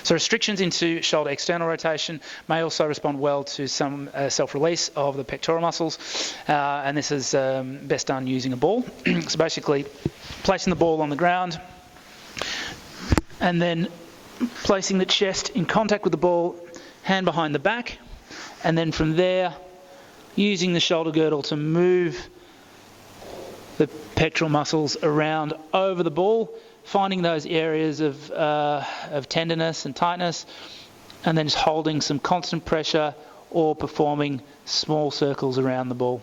So restrictions into shoulder external rotation may also respond well to some self-release of the pectoral muscles, and this is best done using a ball. So basically, placing the ball on the ground and then placing the chest in contact with the ball, hand behind the back, and then from there, using the shoulder girdle to move the pectoral muscles around over the ball, finding those areas of tenderness and tightness, and then just holding some constant pressure or performing small circles around the ball.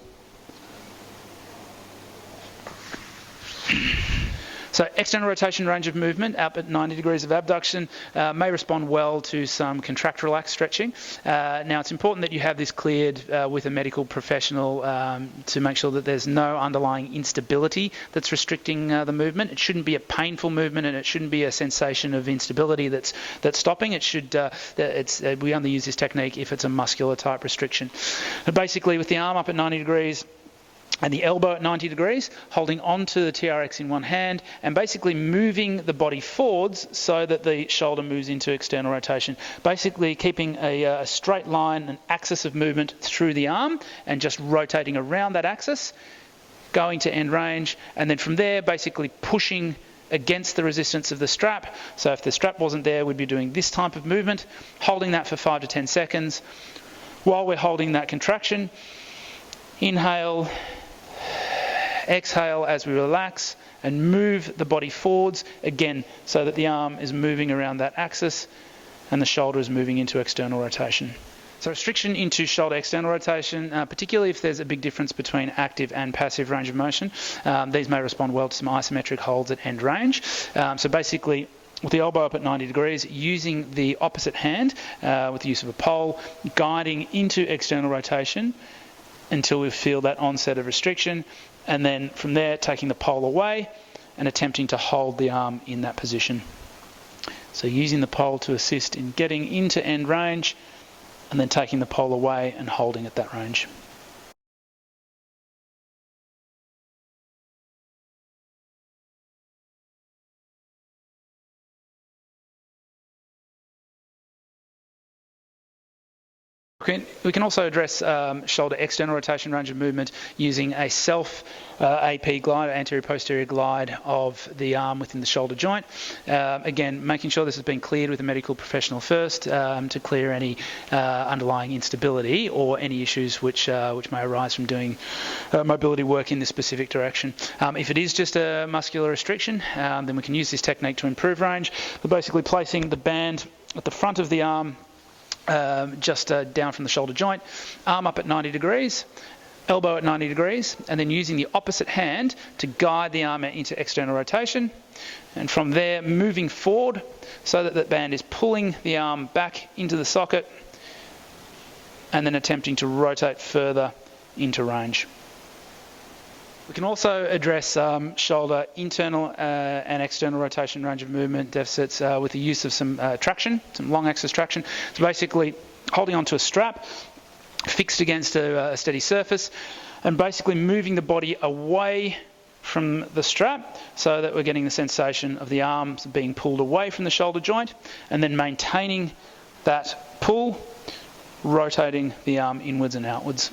So external rotation range of movement up at 90 degrees of abduction may respond well to some contract relax stretching. Now it's important that you have this cleared with a medical professional to make sure that there's no underlying instability that's restricting the movement. It shouldn't be a painful movement, and it shouldn't be a sensation of instability that's stopping. It should we only use this technique if it's a muscular type restriction. But basically, with the arm up at 90 degrees and the elbow at 90 degrees, holding onto the TRX in one hand and basically moving the body forwards so that the shoulder moves into external rotation. Basically keeping a straight line, an axis of movement through the arm and just rotating around that axis, going to end range, and then from there basically pushing against the resistance of the strap. So if the strap wasn't there, we'd be doing this type of movement, holding that for 5 to 10 seconds. While we're holding that contraction, inhale, exhale as we relax and move the body forwards again so that the arm is moving around that axis and the shoulder is moving into external rotation. So restriction into shoulder external rotation, particularly if there's a big difference between active and passive range of motion, these may respond well to some isometric holds at end range. So basically, with the elbow up at 90 degrees, using the opposite hand with the use of a pole, guiding into external rotation until we feel that onset of restriction, and then from there taking the pole away and attempting to hold the arm in that position. So using the pole to assist in getting into end range and then taking the pole away and holding at that range. We can also address shoulder external rotation range of movement using a self AP glide, anterior-posterior glide of the arm within the shoulder joint. Again, making sure this has been cleared with a medical professional first to clear any underlying instability or any issues which may arise from doing mobility work in this specific direction. If it is just a muscular restriction, then we can use this technique to improve range. We're basically placing the band at the front of the arm, just down from the shoulder joint, arm up at 90 degrees, elbow at 90 degrees, and then using the opposite hand to guide the arm into external rotation, and from there moving forward so that the band is pulling the arm back into the socket and then attempting to rotate further into range. We can also address shoulder internal and external rotation range of movement deficits with the use of some traction, some long axis traction. So basically holding onto a strap fixed against a steady surface and basically moving the body away from the strap so that we're getting the sensation of the arms being pulled away from the shoulder joint, and then maintaining that pull, rotating the arm inwards and outwards.